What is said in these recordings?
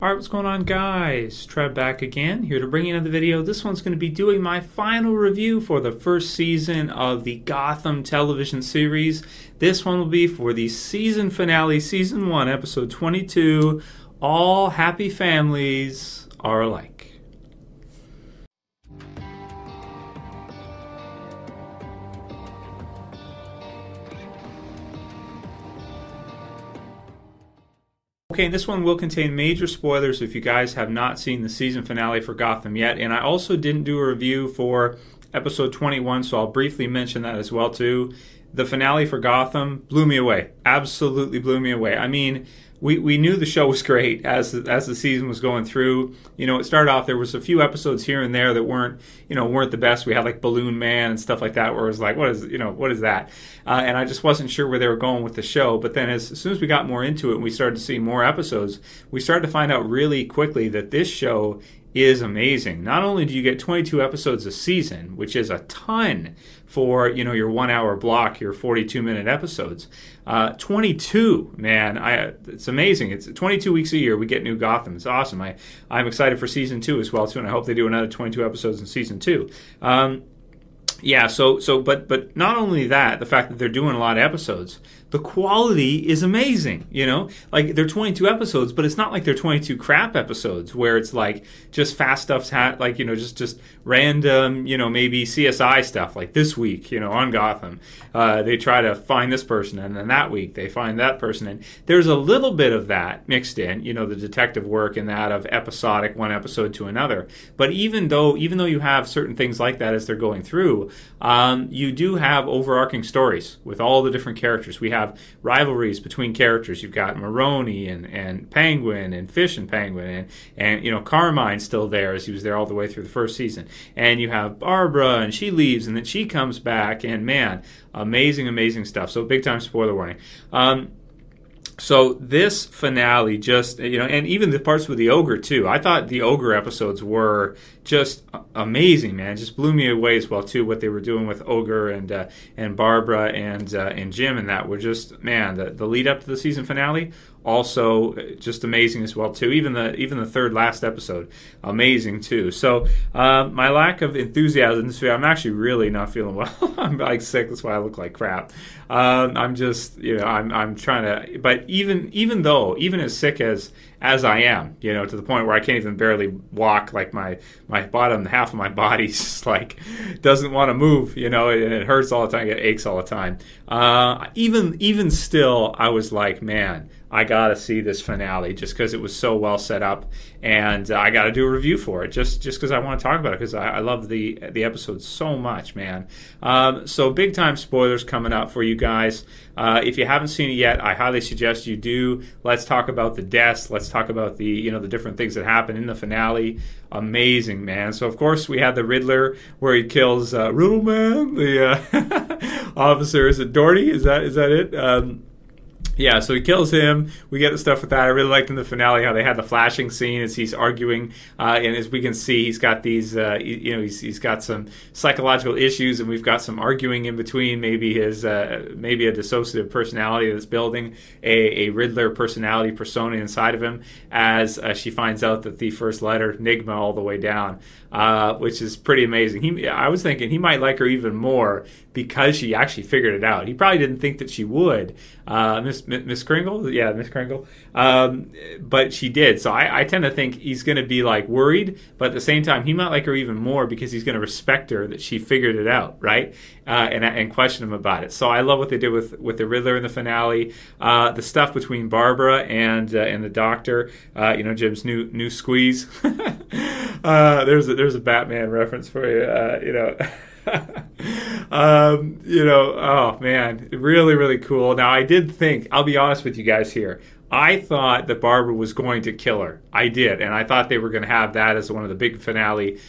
Alright, what's going on, guys? Trev back again, here to bring you another video. This one's going to be doing my final review for the first season of the Gotham television series. This one will be for the season finale, Season 1, Episode 22, All Happy Families Are Alike. Okay, this one will contain major spoilers if you guys have not seen the season finale for Gotham yet, and I also didn't do a review for episode 21, so I'll briefly mention that as well too. The finale for Gotham blew me away. Absolutely blew me away. I mean, we knew the show was great as the season was going through. You know, it started off, there was a few episodes here and there that weren't the best. We had like Balloon Man and stuff like that, where it was like, what is that? And I just wasn't sure where they were going with the show. But then as soon as we got more into it and we started to see more episodes, we started to find out really quickly that this show is amazing. Not only do you get 22 episodes a season, which is a ton for your 1 hour block, your 42-minute episodes. 22, man, it's amazing. It's 22 weeks a year we get new Gotham. It's awesome. I'm excited for season 2 as well too, and I hope they do another 22 episodes in season 2. Yeah, but not only that, the fact that they're doing a lot of episodes, the quality is amazing, Like, they're 22 episodes, but it's not like they're 22 crap episodes where it's like just fast stuff's just random, maybe CSI stuff like this week, on Gotham. They try to find this person, and then that week they find that person. And there's a little bit of that mixed in, the detective work and that of episodic, one episode to another. But even though you have certain things like that as they're going through, you do have overarching stories with all the different characters. We have rivalries between characters. You've got Maroni and Penguin and Fish and Penguin and Carmine's still there, as he was there all the way through the first season. And you have Barbara, and she leaves and then she comes back, and man, amazing stuff. So big time spoiler warning. So this finale just, and even the parts with the Ogre too. I thought the Ogre episodes were just amazing, man. It just blew me away as well too, what they were doing with Ogre and Barbara and Jim, and that were just, man, the lead up to the season finale also just amazing as well too. Even the third last episode, amazing too. So my lack of enthusiasm in this video, I'm actually really not feeling well. I'm like sick. That's why I look like crap. I'm just, I'm trying to, but even as sick as I am, to the point where I can't even barely walk, like my bottom half of my body just like doesn't want to move, and it hurts all the time, it aches all the time. Even still, I was like, man, I gotta see this finale just because it was so well set up, and I gotta do a review for it just because I want to talk about it, because I love the episode so much, man. So big time spoilers coming up for you guys. If you haven't seen it yet, I highly suggest you do. Let's talk about the deaths. Let's talk about the the different things that happen in the finale. Amazing, man. So of course we had the Riddler where he kills Riddle Man, the officer. Is it Doherty? Is that it? Yeah, so he kills him. We get the stuff with that. I really liked in the finale how they had the flashing scene as he's arguing, and as we can see, he's got these, he's got some psychological issues, and we've got some arguing in between. Maybe his, maybe a dissociative personality that's building a Riddler personality persona inside of him. As she finds out that the first letter, Nigma, all the way down, which is pretty amazing. I was thinking he might like her even more because she actually figured it out. He probably didn't think that she would. Miss Kringle? Yeah, Miss Kringle. But she did. So I tend to think he's going to be like worried, but at the same time, he might like her even more because he's going to respect her that she figured it out, right? And question him about it. So I love what they did with the Riddler in the finale. The stuff between Barbara and the Doctor. Jim's new squeeze. There's a Batman reference for you. Oh man, really cool. Now I did think, I'll be honest with you guys here, I thought that Barbara was going to kill her. I did, and I thought they were going to have that as one of the big finale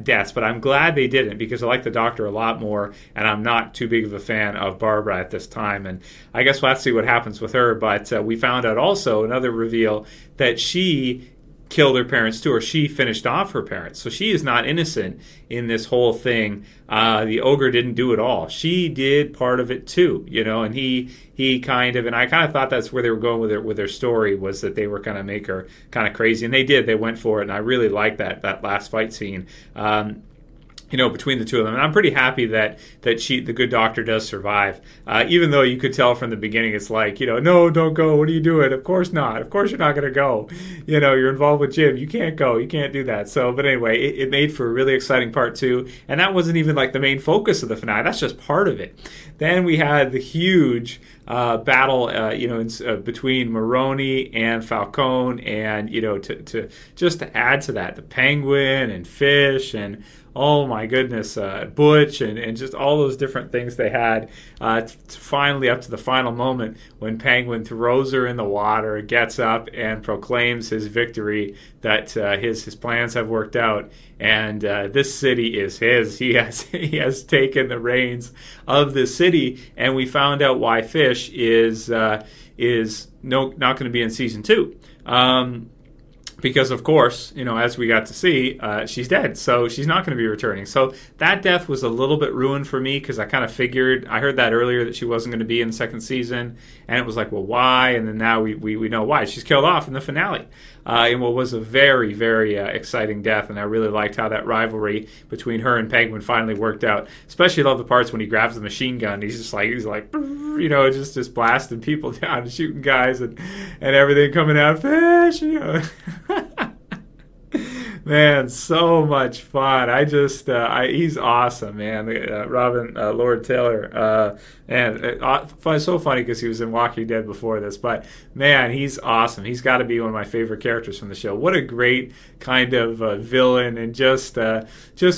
deaths, but I'm glad they didn't, because I like the Doctor a lot more, and I'm not too big of a fan of Barbara at this time, and I guess we'll have to see what happens with her. But we found out also, another reveal, that she killed her parents too, or she finished off her parents. So she is not innocent in this whole thing. The ogre didn't do it all. She did part of it too, and he kind of, and I kind of thought that's where they were going with their story, was that they were going to make her kind of crazy, and they went for it, and I really liked that last fight scene. Between the two of them. And I'm pretty happy that the good doctor does survive. Even though you could tell from the beginning, it's like, no, don't go. What are you doing? Of course not. Of course you're not going to go. You're involved with Jim. You can't go. You can't do that. So, but anyway, it made for a really exciting part 2. And that wasn't even like the main focus of the finale. That's just part of it. Then we had the huge battle, between Maroni and Falcone, and to add to that, the Penguin and Fish and oh my goodness, Butch and just all those different things they had. Finally, up to the final moment when Penguin throws her in the water, gets up and proclaims his victory, that his plans have worked out, and this city is his. He has taken the reins of this city, and we found out why Fish is not going to be in season 2. Because, of course, as we got to see, she's dead, so she's not going to be returning. So that death was a little bit ruined for me, because I kind of figured, I heard that earlier, that she wasn't going to be in the second season, and it was like, well, why? And then now we know why. She's killed off in the finale. In what was a very, very exciting death, and I really liked how that rivalry between her and Penguin finally worked out. Especially love the parts when he grabs the machine gun. He's like, just blasting people down, shooting guys and everything coming out. Fish, Man, so much fun. He's awesome, man. Robin Lord Taylor, so funny because he was in Walking Dead before this. But man, he's awesome. He's got to be one of my favorite characters from the show. What a great kind of villain, and just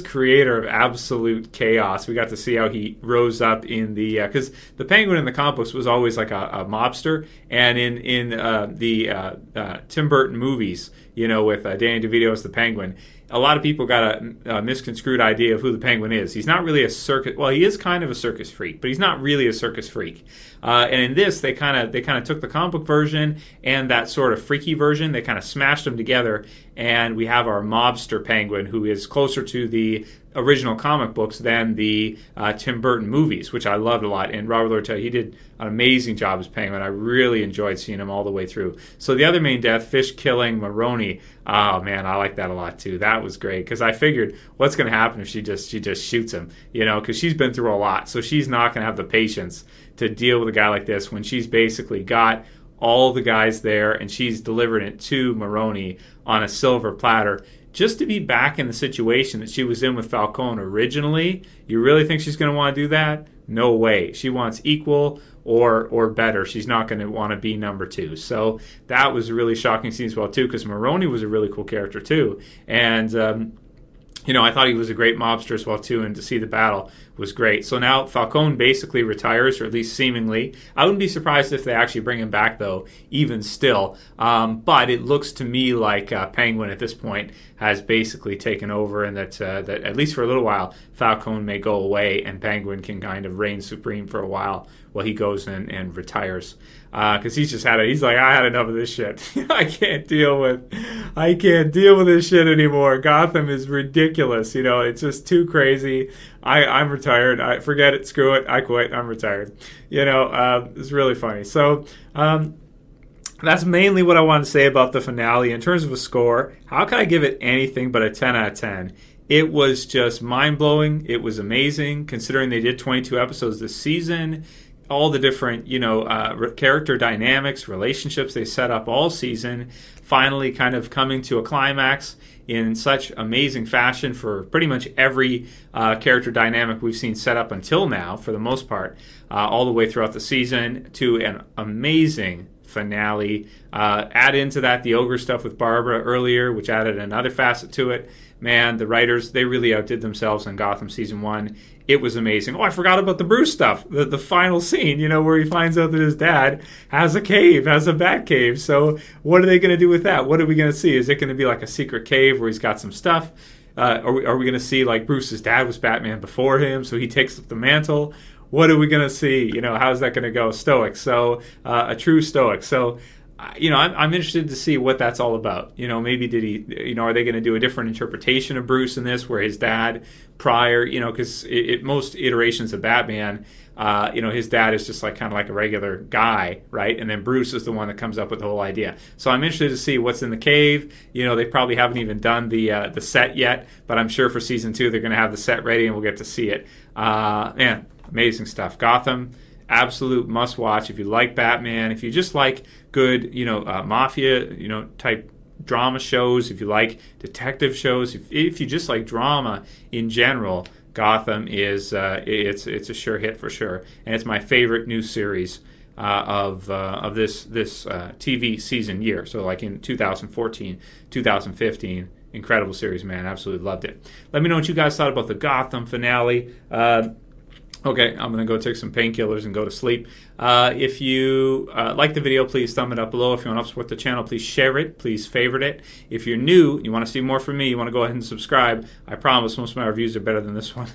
creator of absolute chaos. We got to see how he rose up in the, because the Penguin in the comic books was always like a mobster, and in the Tim Burton movies, with Danny DeVito as the Penguin, a lot of people got a misconstrued idea of who the Penguin is. He's not really a circus. Well, he is kind of a circus freak, but he's not really a circus freak. And in this, they kind of took the comic book version and that sort of freaky version. They kind of smashed them together, and we have our mobster Penguin, who is closer to the original comic books than the Tim Burton movies, which I loved a lot. And Robert Lord Taylor, he did an amazing job as Penguin. I really enjoyed seeing him all the way through. So the other main death, Fish killing Maroni, oh man, I like that a lot too. That was great, because I figured what's going to happen if she just shoots him, because she's been through a lot, so she's not going to have the patience to deal with a guy like this when she's basically got all the guys there and she's delivering it to Maroni on a silver platter. Just to be back in the situation that she was in with Falcone originally, you really think she's going to want to do that? No way. She wants equal or better. She's not going to want to be number 2. So that was a really shocking scene as well, too, because Maroni was a really cool character, too. And, I thought he was a great mobster as well, too, and to see the battle was great. So now Falcone basically retires, or at least seemingly. I wouldn't be surprised if they actually bring him back, though, even still. But it looks to me like Penguin at this point has basically taken over, and that at least for a little while, Falcone may go away and Penguin can kind of reign supreme for a while he goes and retires. Because he's like, I had enough of this shit. I can't deal with this shit anymore. Gotham is ridiculous. It's just too crazy. I'm retired. I forget it. Screw it. I quit. I'm retired. It's really funny. So that's mainly what I wanted to say about the finale. In terms of a score, how can I give it anything but a 10 out of 10? It was just mind-blowing. It was amazing, considering they did 22 episodes this season. All the different, character dynamics, relationships they set up all season, finally kind of coming to a climax in such amazing fashion for pretty much every character dynamic we've seen set up until now, for the most part, all the way throughout the season, to an amazing finale. Add into that the Ogre stuff with Barbara earlier, which added another facet to it. Man, the writers, they really outdid themselves in Gotham Season 1. It was amazing. Oh, I forgot about the Bruce stuff. The final scene, where he finds out that his dad has a cave, has a bat cave. So what are they going to do with that? What are we going to see? Is it going to be like a secret cave where he's got some stuff? Are we going to see like Bruce's dad was Batman before him, so he takes up the mantle? What are we going to see? How's that going to go? Stoic. So a true stoic. So I'm interested to see what that's all about. Maybe did he, are they going to do a different interpretation of Bruce in this, where his dad prior, because most iterations of Batman, his dad is just kind of like a regular guy, right? And then Bruce is the one that comes up with the whole idea. So I'm interested to see what's in the cave. They probably haven't even done the set yet, but I'm sure for season 2 they're going to have the set ready and we'll get to see it. Man, amazing stuff. Gotham, absolute must watch if you like Batman, if you just like good, mafia, type drama shows, if you like detective shows, if you just like drama in general. Gotham is it's a sure hit for sure, and it's my favorite new series of this TV season year. So in 2014, 2015, incredible series, man. Absolutely loved it. Let me know what you guys thought about the Gotham finale. Okay, I'm going to go take some painkillers and go to sleep. If you like the video, please thumb it up below. If you want to support the channel, please share it. Please favorite it. If you're new, you want to see more from me, you want to go ahead and subscribe. I promise most of my reviews are better than this one.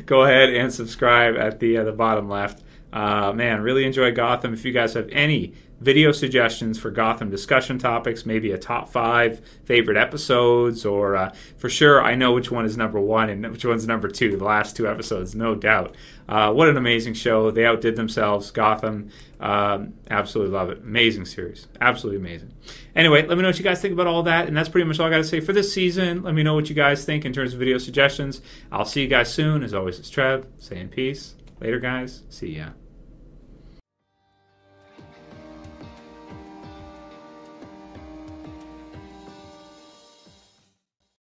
Go ahead and subscribe at the bottom left. Man, really enjoy Gotham. If you guys have any video suggestions for Gotham discussion topics, maybe a top 5 favorite episodes, or for sure I know which one is number 1 and which one's number 2, the last 2 episodes, no doubt. What an amazing show. They outdid themselves. Gotham, absolutely love it. Amazing series. Absolutely amazing. Anyway, let me know what you guys think about all that, and that's pretty much all I got to say for this season. Let me know what you guys think in terms of video suggestions. I'll see you guys soon. As always, it's Trev, saying peace. Later, guys. See ya.